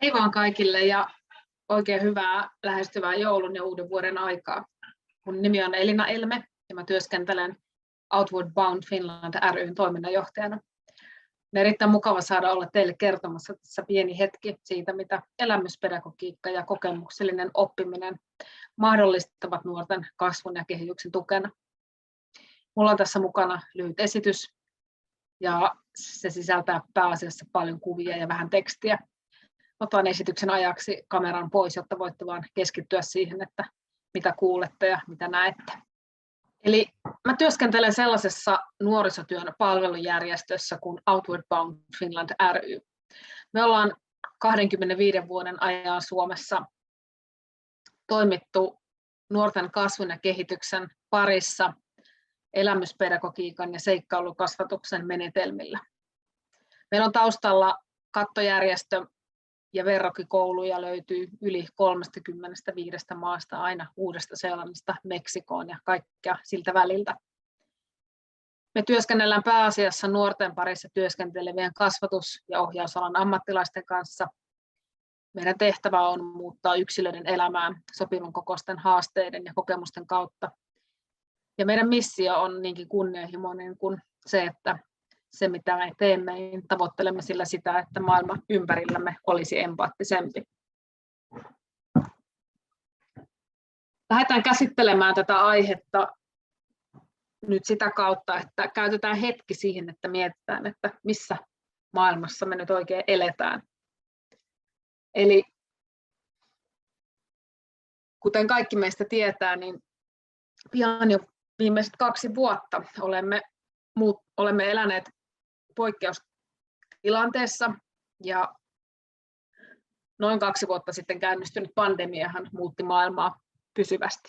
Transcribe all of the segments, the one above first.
Hei vaan kaikille ja oikein hyvää lähestyvää joulun ja uuden vuoden aikaa. Mun nimi on Elina Elme ja mä työskentelen Outward Bound Finland ry:n toiminnanjohtajana. On erittäin mukava saada olla teille kertomassa tässä pieni hetki siitä, mitä elämyspedagogiikka ja kokemuksellinen oppiminen mahdollistavat nuorten kasvun ja kehityksen tukena. Mulla on tässä mukana lyhyt esitys ja se sisältää pääasiassa paljon kuvia ja vähän tekstiä. Otan esityksen ajaksi kameran pois, jotta voitte vaan keskittyä siihen, että mitä kuulette ja mitä näette. Eli mä työskentelen sellaisessa nuorisotyön palvelujärjestössä kuin Outward Bound Finland ry. Me ollaan 25 vuoden ajan Suomessa toimittu nuorten kasvun ja kehityksen parissa elämyspedagogiikan ja seikkailukasvatuksen menetelmillä. Meillä on taustalla kattojärjestö ja verrokkikouluja löytyy yli 35 maasta, aina Uudesta-Seelannista Meksikoon ja kaikkea siltä väliltä. Me työskennellään pääasiassa nuorten parissa työskentelevien kasvatus- ja ohjausalan ammattilaisten kanssa. Meidän tehtävä on muuttaa yksilöiden elämää sopivan kokoisten haasteiden ja kokemusten kautta. Ja meidän missio on niinkin kunnianhimoinen kuin se, että se mitä me teemme, niin tavoittelemme sillä sitä, että maailma ympärillämme olisi empaattisempi. Lähdetään käsittelemään tätä aihetta nyt sitä kautta, että käytetään hetki siihen, että mietitään, että missä maailmassa me nyt oikein eletään. Eli kuten kaikki meistä tietää, niin pian jo viimeiset 2 vuotta olemme eläneet poikkeustilanteessa ja noin 2 vuotta sitten käynnistynyt pandemiahan muutti maailmaa pysyvästi.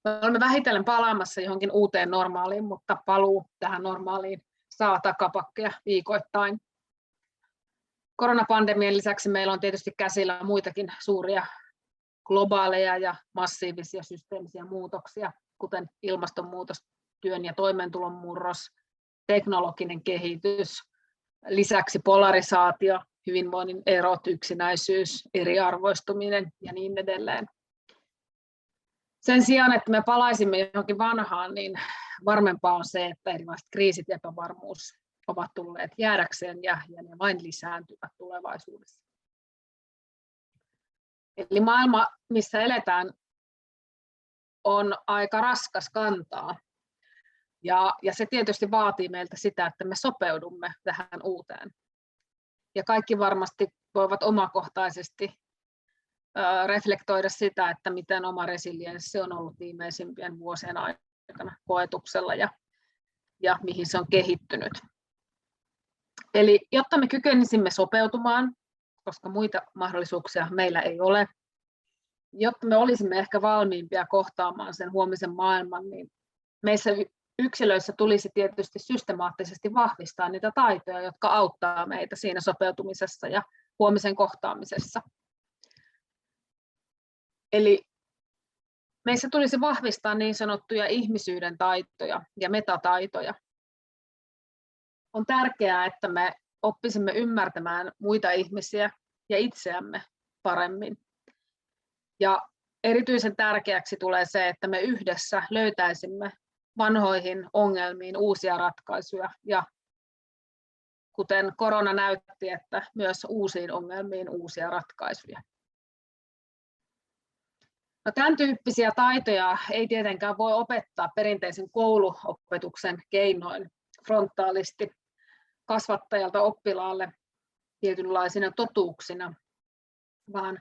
Me olemme vähitellen palaamassa johonkin uuteen normaaliin, mutta paluu tähän normaaliin saa takapakkeja viikoittain. Koronapandemian lisäksi meillä on tietysti käsillä muitakin suuria globaaleja ja massiivisia systeemisiä muutoksia, kuten ilmastonmuutos, työn ja toimeentulon murros, teknologinen kehitys, lisäksi polarisaatio, hyvinvoinnin erot, yksinäisyys, eriarvoistuminen ja niin edelleen. Sen sijaan, että me palaisimme johonkin vanhaan, niin varmempaa on se, että erilaiset kriisit ja epävarmuus ovat tulleet jäädäkseen ja ne vain lisääntyvät tulevaisuudessa. Eli maailma, missä eletään, on aika raskas kantaa. Ja se tietysti vaatii meiltä sitä, että me sopeudumme tähän uuteen. Ja kaikki varmasti voivat omakohtaisesti reflektoida sitä, että miten oma resilienssi on ollut viimeisimpien vuosien aikana koetuksella ja mihin se on kehittynyt. Eli jotta me kykenisimme sopeutumaan, koska muita mahdollisuuksia meillä ei ole, jotta me olisimme ehkä valmiimpia kohtaamaan sen huomisen maailman, niin meissä yksilöissä tulisi tietysti systemaattisesti vahvistaa niitä taitoja, jotka auttaa meitä siinä sopeutumisessa ja huomisen kohtaamisessa. Eli meissä tulisi vahvistaa niin sanottuja ihmisyyden taitoja ja metataitoja. On tärkeää, että me oppisimme ymmärtämään muita ihmisiä ja itseämme paremmin. Ja erityisen tärkeäksi tulee se, että me yhdessä löytäisimme vanhoihin ongelmiin uusia ratkaisuja ja kuten korona näytti, että myös uusiin ongelmiin uusia ratkaisuja. No, tämän tyyppisiä taitoja ei tietenkään voi opettaa perinteisen kouluopetuksen keinoin frontaalisti kasvattajalta oppilaalle tietynlaisina totuuksina, vaan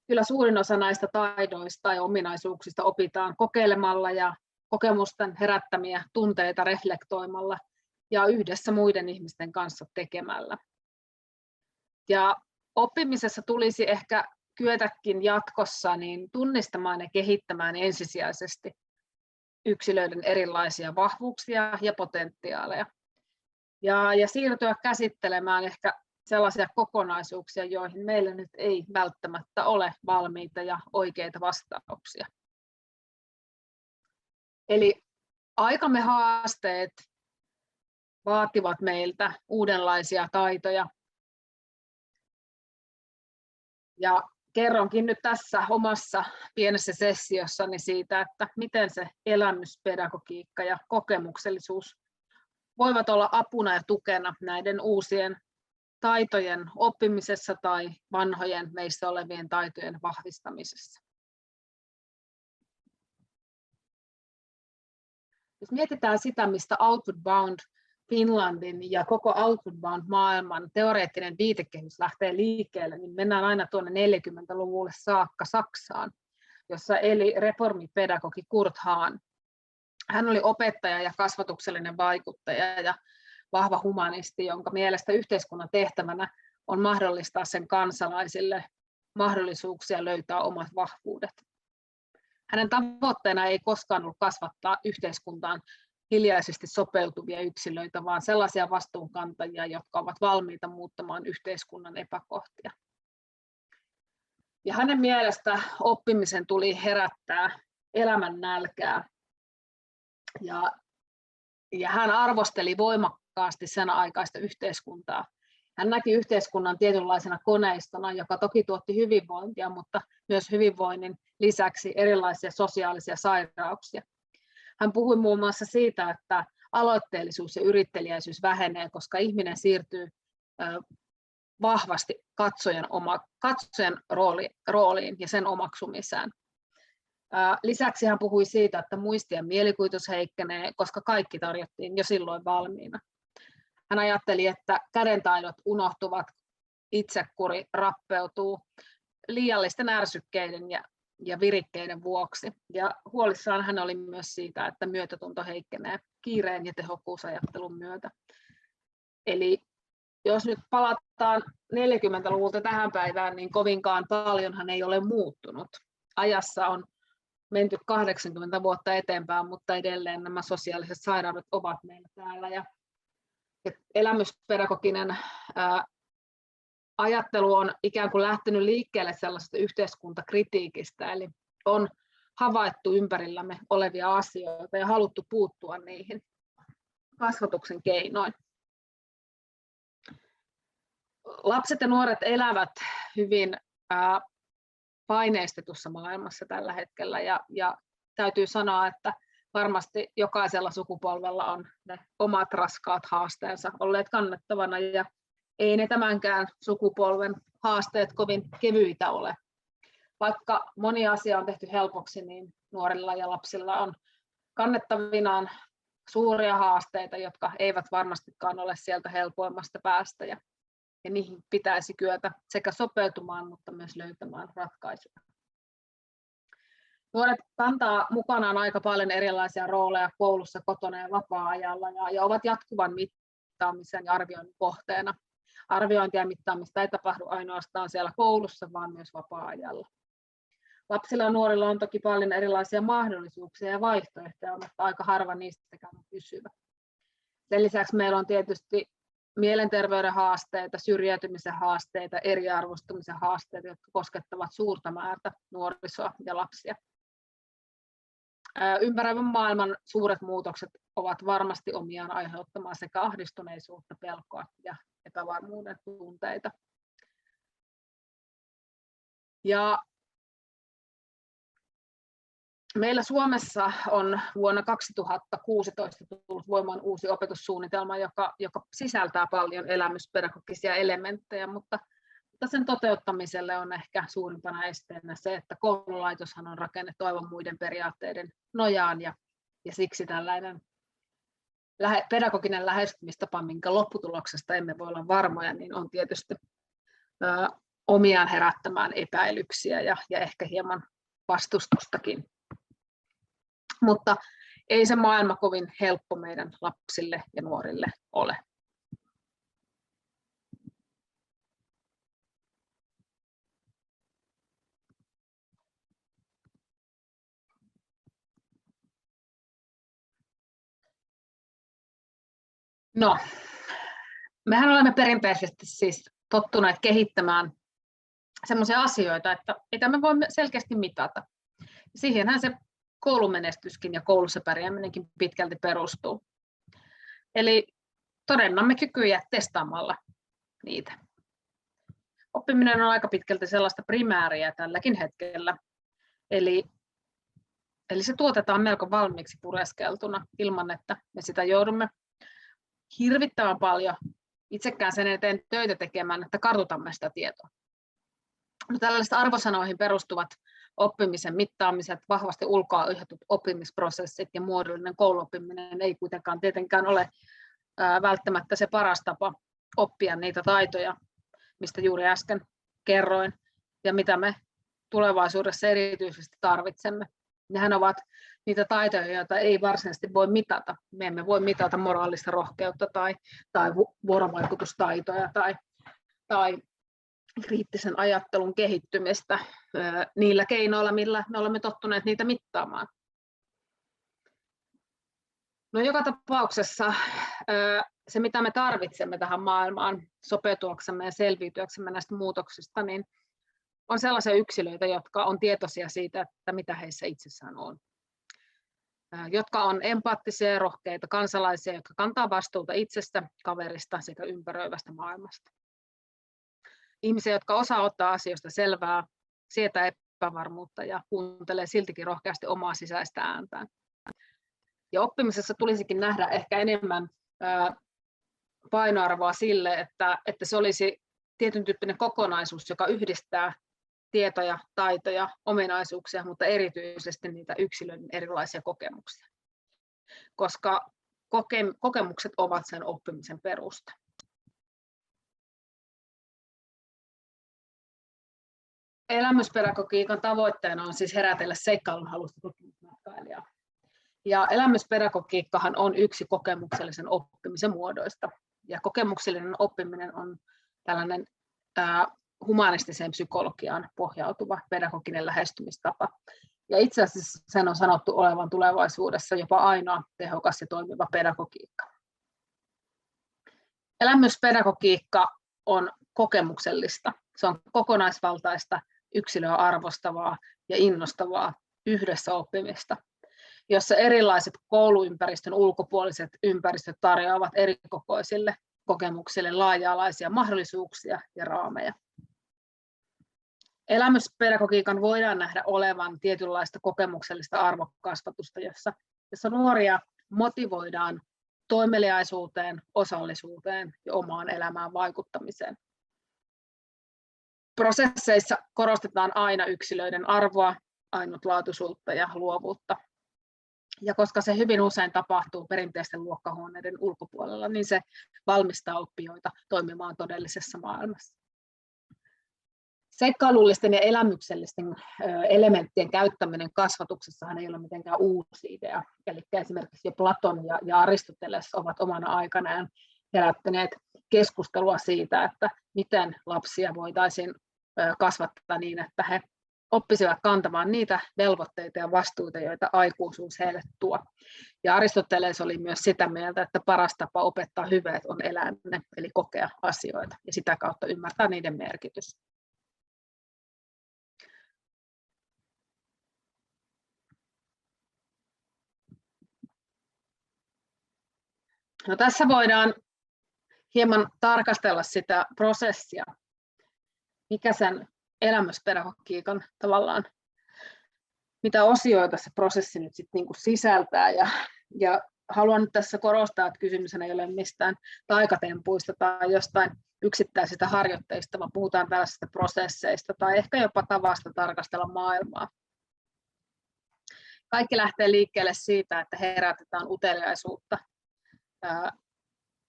kyllä suurin osa näistä taidoista ja ominaisuuksista opitaan kokeilemalla ja kokemusten herättämiä tunteita reflektoimalla ja yhdessä muiden ihmisten kanssa tekemällä. Ja oppimisessa tulisi ehkä kyetäkin jatkossa niin tunnistamaan ja kehittämään ensisijaisesti yksilöiden erilaisia vahvuuksia ja potentiaaleja. Ja siirtyä käsittelemään ehkä sellaisia kokonaisuuksia, joihin meillä nyt ei välttämättä ole valmiita ja oikeita vastauksia. Eli aikamme haasteet vaativat meiltä uudenlaisia taitoja Ja kerronkin nyt tässä omassa pienessä sessiossani siitä, että miten se elämyspedagogiikka ja kokemuksellisuus voivat olla apuna ja tukena näiden uusien taitojen oppimisessa tai vanhojen meissä olevien taitojen vahvistamisessa. Jos mietitään sitä, mistä Outward Bound Finlandin ja koko Outward Bound maailman teoreettinen viitekehys lähtee liikkeelle, niin mennään aina tuonne 40-luvulle saakka Saksaan, jossa eli reformipedagogi Kurt Hahn. Hän oli opettaja ja kasvatuksellinen vaikuttaja ja vahva humanisti, jonka mielestä yhteiskunnan tehtävänä on mahdollistaa sen kansalaisille mahdollisuuksia löytää omat vahvuudet. Hänen tavoitteena ei koskaan ollut kasvattaa yhteiskuntaan hiljaisesti sopeutuvia yksilöitä, vaan sellaisia vastuunkantajia, jotka ovat valmiita muuttamaan yhteiskunnan epäkohtia. Ja hänen mielestä oppimisen tuli herättää elämän nälkää. Ja hän arvosteli voimakkaasti sen aikaista yhteiskuntaa. Hän näki yhteiskunnan tietynlaisena koneistona, joka toki tuotti hyvinvointia, mutta myös hyvinvoinnin lisäksi erilaisia sosiaalisia sairauksia. Hän puhui muun muassa siitä, että aloitteellisuus ja yritteliäisyys vähenee, koska ihminen siirtyy vahvasti katsojan rooliin ja sen omaksumiseen. Lisäksi hän puhui siitä, että muisti ja mielikuvitus heikkenee, koska kaikki tarjottiin jo silloin valmiina. Hän ajatteli, että kädentaidot unohtuvat, itsekuri rappeutuu liiallisten ärsykkeiden ja virikkeiden vuoksi. Ja huolissaan hän oli myös siitä, että myötätunto heikkenee kiireen ja tehokkuusajattelun myötä. Eli jos nyt palataan 40-luvulta tähän päivään, niin kovinkaan paljonhan ei ole muuttunut. Ajassa on menty 80 vuotta eteenpäin, mutta edelleen nämä sosiaaliset sairaudet ovat meillä täällä. Ja elämyspedagoginen ajattelu on ikään kuin lähtenyt liikkeelle sellaisesta yhteiskuntakritiikistä, eli on havaittu ympärillämme olevia asioita ja haluttu puuttua niihin kasvatuksen keinoin. Lapset ja nuoret elävät hyvin paineistetussa maailmassa tällä hetkellä ja täytyy sanoa, että varmasti jokaisella sukupolvella on ne omat raskaat haasteensa olleet kannettavana ja ei ne tämänkään sukupolven haasteet kovin kevyitä ole. Vaikka moni asia on tehty helpoksi, niin nuorilla ja lapsilla on kannettavinaan suuria haasteita, jotka eivät varmastikaan ole sieltä helpoimmasta päästä ja niihin pitäisi kyetä sekä sopeutumaan, mutta myös löytämään ratkaisuja. Nuoret kantaa mukanaan aika paljon erilaisia rooleja koulussa, kotona ja vapaa-ajalla ja ovat jatkuvan mittaamisen ja arvioinnin kohteena. Arviointia ja mittaamista ei tapahdu ainoastaan siellä koulussa, vaan myös vapaa-ajalla. Lapsilla ja nuorilla on toki paljon erilaisia mahdollisuuksia ja vaihtoehtoja, mutta aika harva niistäkään on pysyvä. Sen lisäksi meillä on tietysti mielenterveyden haasteita, syrjäytymisen haasteita, eriarvoistumisen haasteita, jotka koskettavat suurta määrää nuorisoa ja lapsia. Ympäröivän maailman suuret muutokset ovat varmasti omiaan aiheuttamaan sekä ahdistuneisuutta, pelkoa ja epävarmuuden tunteita. Ja meillä Suomessa on vuonna 2016 tullut voimaan uusi opetussuunnitelma, joka sisältää paljon elämyspedagogisia elementtejä, mutta sen toteuttamiselle on ehkä suurimpana esteenä se, että koululaitoshan on rakennettu aivan muiden periaatteiden nojaan ja siksi tällainen pedagoginen lähestymistapa, minkä lopputuloksesta emme voi olla varmoja, niin on tietysti omiaan herättämään epäilyksiä ja ehkä hieman vastustustakin. Mutta ei se maailma kovin helppo meidän lapsille ja nuorille ole. No, mehän olemme perinteisesti siis tottuneet kehittämään sellaisia asioita, että mitä me voimme selkeästi mitata. Siihenhän se koulumenestyskin ja koulussa pärjääminenkin pitkälti perustuu. Eli todennamme kykyjä testaamalla niitä. oppiminen on aika pitkälti sellaista primääriä tälläkin hetkellä. Eli se tuotetaan melko valmiiksi pureskeltuna ilman, että me sitä joudumme hirvittävän paljon itsekään sen eteen töitä tekemään, että kartutamme sitä tietoa. No, tällaiset arvosanoihin perustuvat oppimisen mittaamiset, vahvasti ulkoa ohjatut oppimisprosessit ja muodollinen kouluoppiminen ei kuitenkaan tietenkään ole välttämättä se paras tapa oppia niitä taitoja, mistä juuri äsken kerroin, ja mitä me tulevaisuudessa erityisesti tarvitsemme. Nehän ovat niitä taitoja, joita ei varsinaisesti voi mitata. Me emme voi mitata moraalista rohkeutta tai vuorovaikutustaitoja tai kriittisen ajattelun kehittymistä niillä keinoilla, millä me olemme tottuneet niitä mittaamaan. No, joka tapauksessa se, mitä me tarvitsemme tähän maailmaan sopeutuaksemme ja selviytyäksemme näistä muutoksista, niin on sellaisia yksilöitä, jotka on tietoisia siitä, että mitä heissä itsessään on. Jotka on empaattisia ja rohkeita kansalaisia, jotka kantaa vastuuta itsestä, kaverista sekä ympäröivästä maailmasta. Ihmisiä, jotka osaa ottaa asioista selvää, sietää epävarmuutta ja kuuntelee siltikin rohkeasti omaa sisäistä ääntään. Ja oppimisessa tulisikin nähdä ehkä enemmän painoarvoa sille, että se olisi tietyn tyyppinen kokonaisuus, joka yhdistää tietoja, taitoja, ominaisuuksia, mutta erityisesti niitä yksilöiden erilaisia kokemuksia. Koska kokemukset ovat sen oppimisen perusta. Elämyspedagogiikan tavoitteena on siis herätellä seikkailunhaluista tutkimusmatkailijaa. Ja elämyspedagogiikkahan on yksi kokemuksellisen oppimisen muodoista. Ja kokemuksellinen oppiminen on tällainen humanistiseen psykologiaan pohjautuva pedagoginen lähestymistapa. Ja itse asiassa sen on sanottu olevan tulevaisuudessa jopa ainoa tehokas ja toimiva pedagogiikka. Elämyspedagogiikka on kokemuksellista. Se on kokonaisvaltaista, yksilöä arvostavaa ja innostavaa yhdessä oppimista, jossa erilaiset kouluympäristön ulkopuoliset ympäristöt tarjoavat erikokoisille kokemuksille laaja-alaisia mahdollisuuksia ja raameja. Elämyspedagogiikan voidaan nähdä olevan tietynlaista kokemuksellista arvokasvatusta, jossa nuoria motivoidaan toimeliaisuuteen, osallisuuteen ja omaan elämään vaikuttamiseen. Prosesseissa korostetaan aina yksilöiden arvoa, ainutlaatuisuutta ja luovuutta. Ja koska se hyvin usein tapahtuu perinteisten luokkahuoneiden ulkopuolella, niin se valmistaa oppijoita toimimaan todellisessa maailmassa. Seikkailullisten ja elämyksellisten elementtien käyttäminen kasvatuksessahan ei ole mitenkään uusi idea. Eli esimerkiksi jo Platon ja Aristoteles ovat omana aikanaan herättäneet keskustelua siitä, että miten lapsia voitaisiin kasvattaa niin, että he oppisivat kantamaan niitä velvoitteita ja vastuuta, joita aikuisuus heille tuo. Ja Aristoteles oli myös sitä mieltä, että paras tapa opettaa hyveet on elää ne, eli kokea asioita ja sitä kautta ymmärtää niiden merkitys. No, tässä voidaan hieman tarkastella sitä prosessia, mikä sen elämyspedagogiikan tavallaan, mitä osioita se prosessi nyt sitten niin kuin sisältää. Ja haluan nyt tässä korostaa, että kysymys ei ole mistään taikatempuista tai jostain yksittäisistä harjoitteista, vaan puhutaan tällaisista prosesseista tai ehkä jopa tavasta tarkastella maailmaa. Kaikki lähtee liikkeelle siitä, että herätetään uteliaisuutta,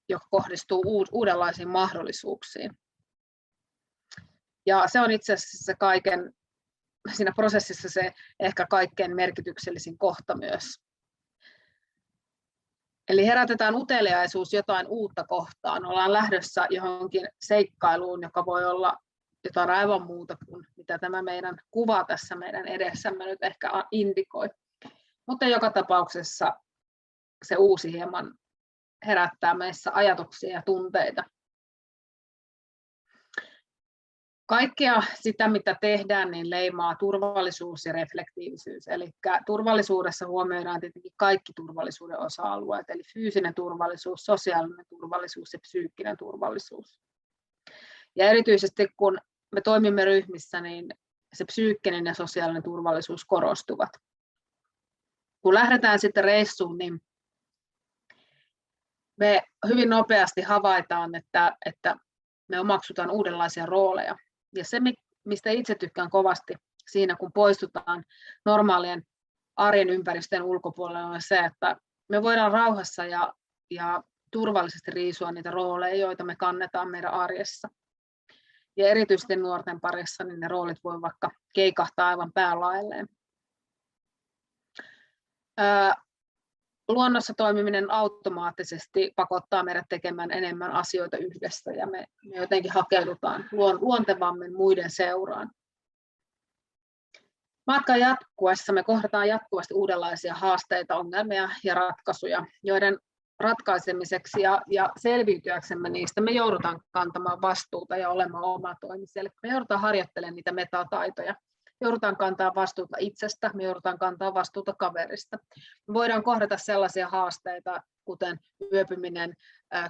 joka kohdistuu uudenlaisiin mahdollisuuksiin. Ja se on itse asiassa siinä prosessissa se ehkä kaikkein merkityksellisin kohta myös. Eli herätetään uteliaisuus jotain uutta kohtaan. Ollaan lähdössä johonkin seikkailuun, joka voi olla jotain aivan muuta kuin mitä tämä meidän kuva tässä meidän edessämme nyt ehkä indikoi. Mutta joka tapauksessa se uusi hieman herättää meissä ajatuksia ja tunteita. Kaikkea sitä, mitä tehdään, niin leimaa turvallisuus ja reflektiivisyys. Eli turvallisuudessa huomioidaan tietenkin kaikki turvallisuuden osa-alueet, eli fyysinen turvallisuus, sosiaalinen turvallisuus ja psyykkinen turvallisuus. Ja erityisesti kun me toimimme ryhmissä, niin se psyykkinen ja sosiaalinen turvallisuus korostuvat. Kun lähdetään sitten reissuun, niin me hyvin nopeasti havaitaan, että me omaksutaan uudenlaisia rooleja. Ja se, mistä itse tykkään kovasti siinä, kun poistutaan normaalien arjen ympäristön ulkopuolelle, on se, että me voidaan rauhassa ja turvallisesti riisua niitä rooleja, joita me kannetaan meidän arjessa. Ja erityisesti nuorten parissa niin ne roolit voi vaikka keikahtaa aivan päälaelleen. Luonnossa toimiminen automaattisesti pakottaa meidät tekemään enemmän asioita yhdessä ja me jotenkin hakeudutaan luontevammin muiden seuraan. Matkan jatkuessa me kohdataan jatkuvasti uudenlaisia haasteita, ongelmia ja ratkaisuja, joiden ratkaisemiseksi ja selviytyäksemme niistä me joudutaan kantamaan vastuuta ja olemaan omatoimisia. Eli me joudutaan harjoittelemaan niitä metataitoja. Me joudutaan kantaa vastuuta itsestä, me joudutaan kantaa vastuuta kaverista. Me voidaan kohdata sellaisia haasteita, kuten yöpyminen,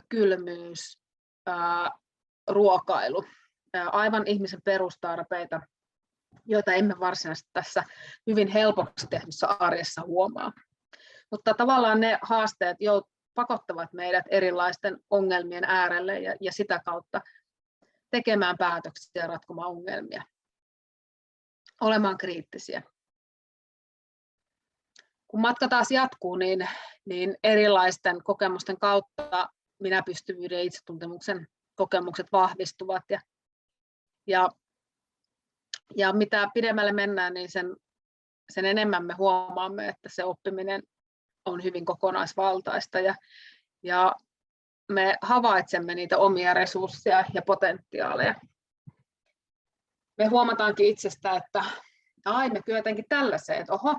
kylmyys, ruokailu, aivan ihmisen perustarpeita, joita emme varsinaisesti tässä hyvin helpoksi tehdyssä arjessa huomaa. Mutta tavallaan ne haasteet pakottavat meidät erilaisten ongelmien äärelle ja sitä kautta tekemään päätöksiä ja ratkomaan ongelmia. Olemaan kriittisiä. Kun matka taas jatkuu, niin erilaisten kokemusten kautta minäpystyvyyden ja itsetuntemuksen kokemukset vahvistuvat. Ja mitä pidemmälle mennään, niin sen enemmän me huomaamme, että se oppiminen on hyvin kokonaisvaltaista ja me havaitsemme niitä omia resursseja ja potentiaaleja. Me huomataankin itsestä, että me kyllä jotenkin tällaiseen, että oho,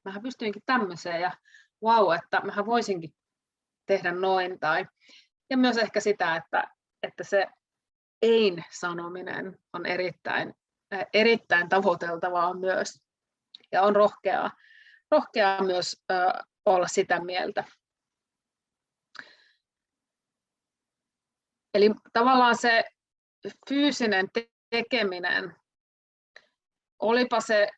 mähän pystyinkin tämmöiseen ja vau, että mähän voisinkin tehdä noin. Ja myös ehkä sitä, että se ei-sanominen on erittäin tavoiteltavaa myös ja on rohkeaa myös olla sitä mieltä. Eli tavallaan se fyysinen tekeminen, olipa se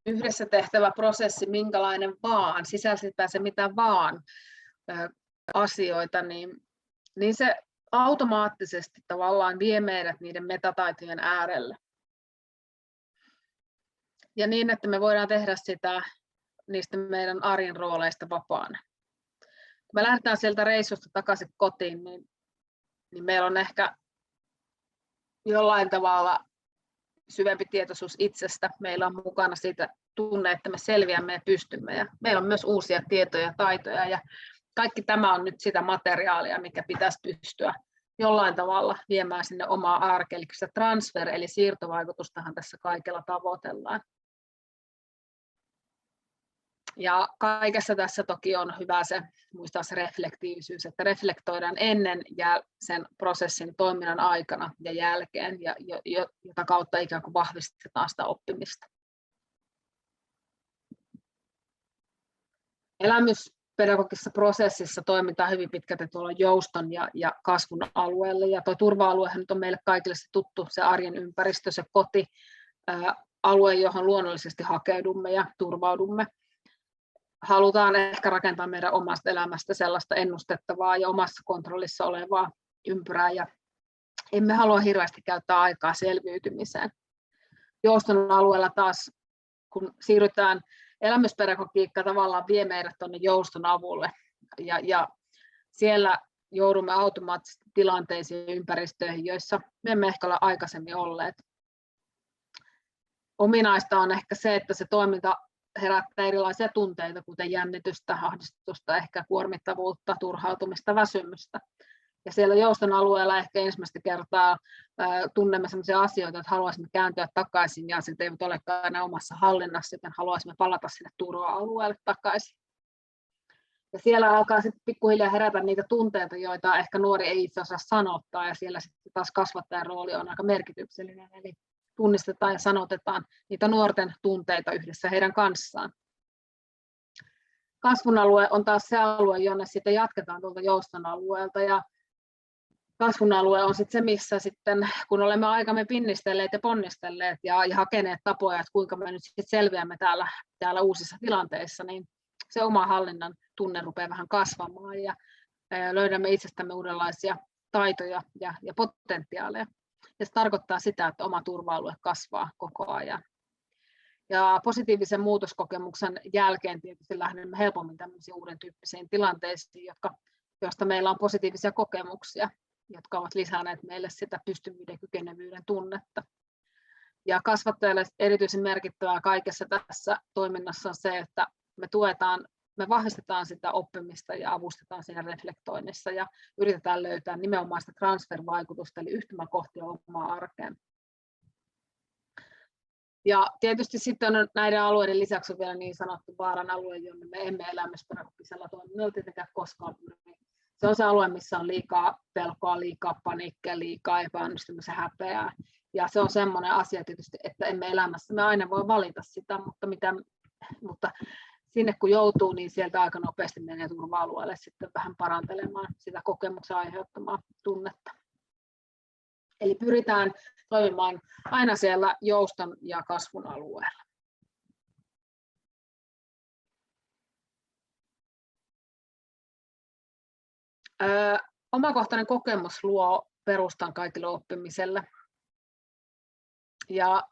yhdessä tehtävä prosessi minkälainen vaan, sisälsipä se mitä vaan asioita, niin se automaattisesti tavallaan vie meidät niiden metataitojen äärelle. Ja niin, että me voidaan tehdä sitä niistä meidän arjen rooleista vapaana. Kun me lähdetään sieltä reissusta takaisin kotiin, niin meillä on ehkä jollain tavalla syvempi tietoisuus itsestä. Meillä on mukana siitä tunne, että me selviämme ja pystymme. Ja meillä on myös uusia tietoja ja taitoja. Ja kaikki tämä on nyt sitä materiaalia, mikä pitäisi pystyä jollain tavalla viemään sinne omaa arkeen. Eli se transfer, eli siirtovaikutustahan tässä kaikella tavoitellaan. Ja kaikessa tässä toki on hyvä muistaa se reflektiivisyys, että reflektoidaan ennen ja sen prosessin toiminnan aikana ja jälkeen, jota kautta ikään kuin vahvistetaan sitä oppimista. Elämyspedagogisessa prosessissa toimitaan hyvin pitkälti tuolla jouston ja kasvun alueella, ja tuo turva-aluehan nyt on meille kaikille se tuttu, se arjen ympäristö, se koti, alue, johon luonnollisesti hakeudumme ja turvaudumme. Halutaan ehkä rakentaa meidän omasta elämästä sellaista ennustettavaa ja omassa kontrollissa olevaa ympyrää, ja emme halua hirveästi käyttää aikaa selviytymiseen. Jouston alueella taas, kun siirrytään, elämyspedagogiikka tavallaan vie meidät tuonne jouston avulle, ja siellä joudumme automaattisesti tilanteisiin ja ympäristöihin, joissa me emme ehkä ole aikaisemmin olleet. Ominaista on ehkä se, että se toiminta herättää erilaisia tunteita, kuten jännitystä, ahdistusta, ehkä kuormittavuutta, turhautumista, väsymystä. Ja siellä jouston alueella ehkä ensimmäistä kertaa tunnemme sellaisia asioita, että haluaisimme kääntyä takaisin ja sitten eivät olekaan enää omassa hallinnassa, joten haluaisimme palata sinne turva-alueelle takaisin. Ja siellä alkaa sitten pikkuhiljaa herätä niitä tunteita, joita ehkä nuori ei itse osaa sanottaa, ja siellä sitten taas kasvattajan rooli on aika merkityksellinen, eli tunnistetaan ja sanotetaan niitä nuorten tunteita yhdessä heidän kanssaan. Kasvun alue on taas se alue, jonne sitten jatketaan tuolta jouston alueelta, ja kasvun alue on sitten se, missä sitten, kun olemme aikamme pinnistelleet ja ponnistelleet ja hakeneet tapoja, että kuinka me nyt sitten selviämme täällä uusissa tilanteissa, niin se oma hallinnan tunne rupeaa vähän kasvamaan ja löydämme itsestämme uudenlaisia taitoja ja potentiaaleja. Ja se tarkoittaa sitä, että oma turva-alue kasvaa koko ajan. Ja positiivisen muutoskokemuksen jälkeen tietysti lähdemme helpommin tämmöisiin uuden tyyppisiin tilanteisiin, joista meillä on positiivisia kokemuksia, jotka ovat lisänneet meille sitä pystyvyyden ja kykenevyyden tunnetta. Ja kasvattajalle erityisen merkittävää kaikessa tässä toiminnassa on se, että me vahvistetaan sitä oppimista ja avustetaan siinä reflektoinnissa ja yritetään löytää nimenomaan sitä transfer-vaikutusta, eli yhtymäkohtia omaan arkeen. Ja tietysti sitten on näiden alueiden lisäksi on vielä niin sanottu vaaran alue, jonne me emme elämyspedagogisella toiminnalla tietenkään koskaan pyri. Se on se alue, missä on liikaa pelkoa, liikaa paniikkia, liikaa epäonnistumisen häpeää. Ja se on semmoinen asia tietysti, että emme elämässä aina voi valita sitä, mutta sinne kun joutuu, niin sieltä aika nopeasti menee turva-alueelle sitten vähän parantelemaan sitä kokemuksen aiheuttamaa tunnetta. Eli pyritään toimimaan aina siellä jouston ja kasvun alueella. Omakohtainen kokemus luo perustan kaikille oppimiselle. Ja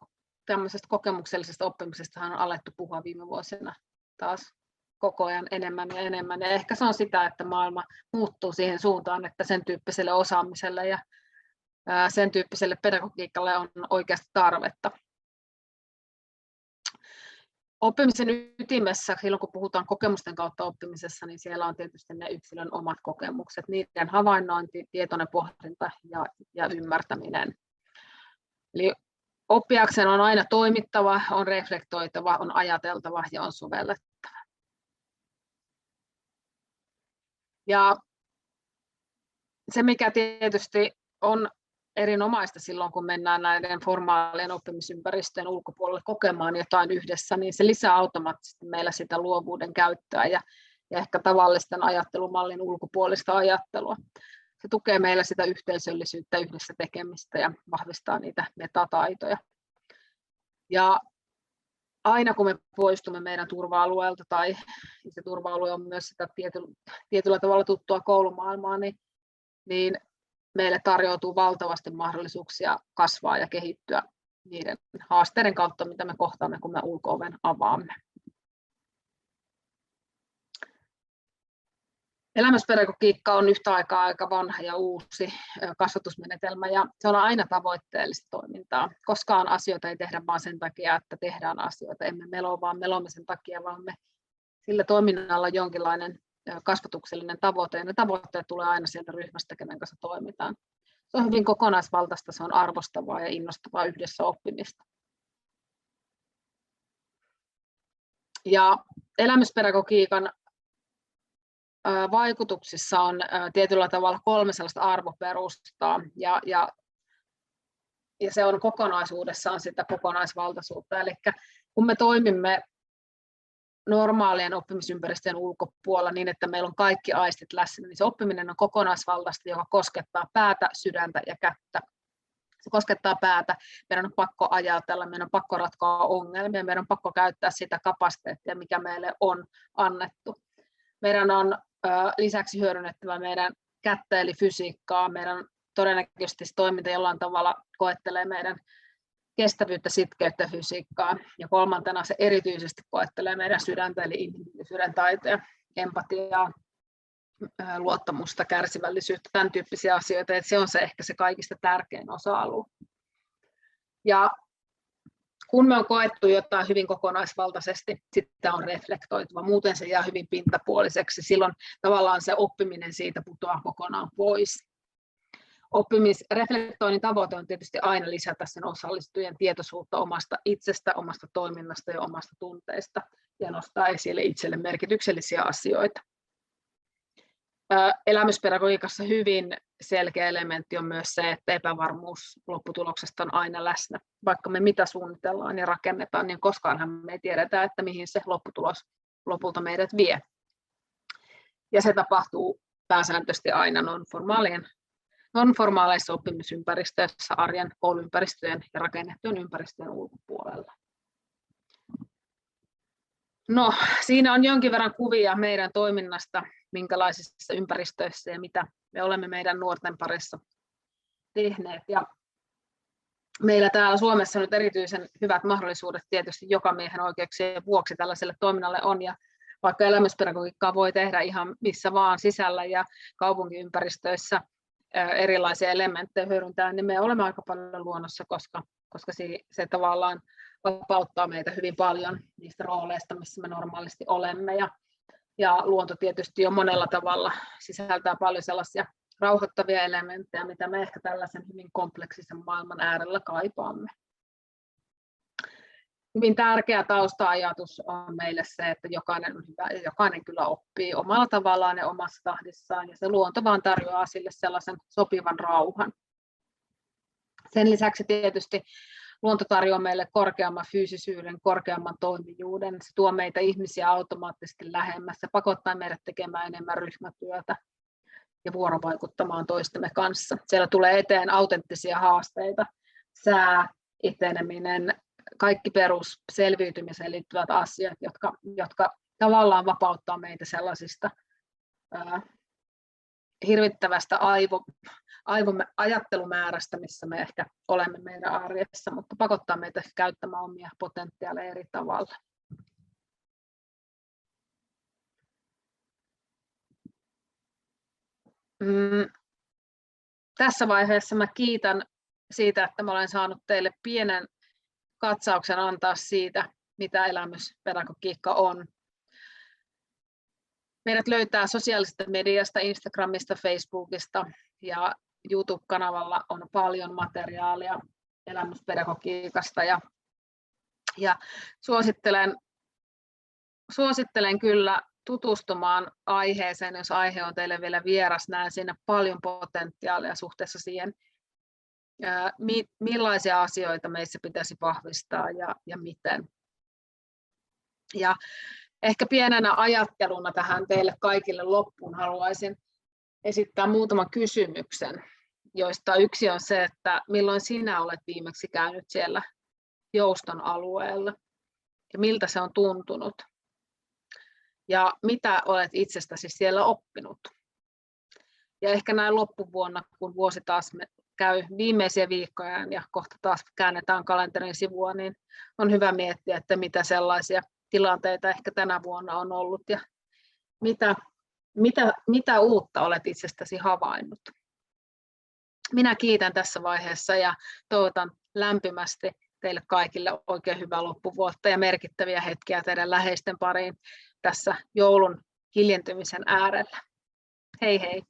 tämmöisestä kokemuksellisesta oppimisesta on alettu puhua viime vuosina taas koko ajan enemmän ja enemmän. Ja ehkä se on sitä, että maailma muuttuu siihen suuntaan, että sen tyyppiselle osaamiselle ja sen tyyppiselle pedagogiikalle on oikeasti tarvetta. Oppimisen ytimessä, silloin kun puhutaan kokemusten kautta oppimisessa, niin siellä on tietysti ne yksilön omat kokemukset, niiden havainnointi, tietoinen pohdinta ja ymmärtäminen. Eli oppiakseen on aina toimittava, on reflektoitava, on ajateltava ja on sovellettava. Ja se, mikä tietysti on erinomaista silloin, kun mennään näiden formaalien oppimisympäristöjen ulkopuolelle kokemaan jotain yhdessä, niin se lisää automaattisesti meillä sitä luovuuden käyttöä ja ehkä tavallisten ajattelumallin ulkopuolista ajattelua. Se tukee meillä sitä yhteisöllisyyttä, yhdessä tekemistä ja vahvistaa niitä metataitoja. Ja aina kun me poistumme meidän turva-alueelta, tai se turva-alue on myös sitä tietyllä tavalla tuttua koulumaailmaa, niin meille tarjoutuu valtavasti mahdollisuuksia kasvaa ja kehittyä niiden haasteiden kautta, mitä me kohtaamme, kun me ulko-oven avaamme. Elämyspedagogiikka on yhtä aikaa aika vanha ja uusi kasvatusmenetelmä, ja se on aina tavoitteellista toimintaa. Koskaan asioita ei tehdä vain sen takia, että tehdään asioita. Emme melo, vaan melomme sen takia, vaan me sillä toiminnalla on jonkinlainen kasvatuksellinen tavoite, ja ne tavoitteet tulee aina sieltä ryhmästä, kenen kanssa toimitaan. Se on hyvin kokonaisvaltaista, se on arvostavaa ja innostavaa yhdessä oppimista. Ja elämyspedagogiikan vaikutuksissa on tietyllä tavalla 3 sellaista arvoperustaa, ja se on kokonaisuudessaan sitä kokonaisvaltaisuutta. Eli kun me toimimme normaalien oppimisympäristöjen ulkopuolella niin, että meillä on kaikki aistit läsnä, niin se oppiminen on kokonaisvaltaista, joka koskettaa päätä, sydäntä ja kättä. Se koskettaa päätä, meidän on pakko ajatella, meidän on pakko ratkoa ongelmia, meidän on pakko käyttää sitä kapasiteettia, mikä meille on annettu. Meidän on lisäksi hyödynnettävä meidän kättä eli fysiikkaa, meidän todennäköisesti toiminta jollain tavalla koettelee meidän kestävyyttä, sitkeyttä ja fysiikkaa. Ja 3. se erityisesti koettelee meidän sydäntä, eli inhimillisyyden taitoja, empatiaa, luottamusta, kärsivällisyyttä, tämän tyyppisiä asioita. Että se on se ehkä se kaikista tärkein osa-alue. Ja kun me on koettu jotain hyvin kokonaisvaltaisesti, sitten on reflektoitava. Muuten se jää hyvin pintapuoliseksi. Silloin tavallaan se oppiminen siitä putoaa kokonaan pois. Oppimisreflektoinnin tavoite on tietysti aina lisätä sen osallistujien tietoisuutta omasta itsestä, omasta toiminnasta ja omasta tunteista ja nostaa esille itselle merkityksellisiä asioita. Elämyspedagogiikassa hyvin selkeä elementti on myös se, että epävarmuus lopputuloksesta on aina läsnä. Vaikka me mitä suunnitellaan ja rakennetaan, niin koskaanhan me ei tiedetä, että mihin se lopputulos lopulta meidät vie. Ja se tapahtuu pääsääntöisesti aina non-formaaleissa oppimisympäristöissä arjen kouluympäristöjen ja rakennettujen ympäristöjen ulkopuolella. No, siinä on jonkin verran kuvia meidän toiminnasta, minkälaisissa ympäristöissä ja mitä me olemme meidän nuorten parissa tehneet. Ja meillä täällä Suomessa nyt erityisen hyvät mahdollisuudet tietysti jokamiehen oikeuksien vuoksi tällaiselle toiminnalle on, ja vaikka elämyspedagogiikkaa voi tehdä ihan missä vaan sisällä ja kaupunkiympäristöissä erilaisia elementtejä hyödyntää, niin me olemme aika paljon luonnossa, koska se tavallaan vapauttaa meitä hyvin paljon niistä rooleista, missä me normaalisti olemme. Ja luonto tietysti jo monella tavalla sisältää paljon sellaisia rauhoittavia elementtejä, mitä me ehkä tällaisen hyvin kompleksisen maailman äärellä kaipaamme. Hyvin tärkeä tausta-ajatus on meille se, että jokainen on hyvä ja jokainen kyllä oppii omalla tavallaan ja omassa tahdissaan, ja se luonto vaan tarjoaa sille sellaisen sopivan rauhan. Sen lisäksi tietysti luonto tarjoaa meille korkeamman fyysisyyden, korkeamman toimijuuden. Se tuo meitä ihmisiä automaattisesti lähemmäs ja pakottaa meidät tekemään enemmän ryhmätyötä ja vuorovaikuttamaan toistemme kanssa. Siellä tulee eteen autenttisia haasteita, sää, eteneminen, kaikki perusselviytymiseen liittyvät asiat, jotka tavallaan vapauttaa meitä sellaisista hirvittävästä ajattelumäärästä, missä me ehkä olemme meidän arjessa, mutta pakottaa meitä käyttämään omia potentiaaleja eri tavalla. Tässä vaiheessa mä kiitän siitä, että mä olen saanut teille pienen katsauksen antaa siitä, mitä elämyspedagogiikka on. Meidät löytää sosiaalisesta mediasta, Instagramista, Facebookista, ja YouTube-kanavalla on paljon materiaalia elämyspedagogiikasta. Ja suosittelen kyllä tutustumaan aiheeseen, jos aihe on teille vielä vieras. Näen siinä paljon potentiaalia suhteessa siihen, millaisia asioita meissä pitäisi vahvistaa ja miten. Ja ehkä pienenä ajatteluna tähän teille kaikille loppuun haluaisin esittää muutaman kysymyksen, joista yksi on se, että milloin sinä olet viimeksi käynyt siellä jouston alueella ja miltä se on tuntunut ja mitä olet itsestäsi siellä oppinut. Ja ehkä näin loppuvuonna, kun vuosi taas käy viimeisiä viikkoja ja kohta taas käännetään kalenterin sivua, niin on hyvä miettiä, että mitä sellaisia tilanteita ehkä tänä vuonna on ollut ja mitä uutta olet itsestäsi havainnut. Minä kiitän tässä vaiheessa ja toivotan lämpimästi teille kaikille oikein hyvää loppuvuotta ja merkittäviä hetkiä teidän läheisten pariin tässä joulun hiljentymisen äärellä. Hei hei!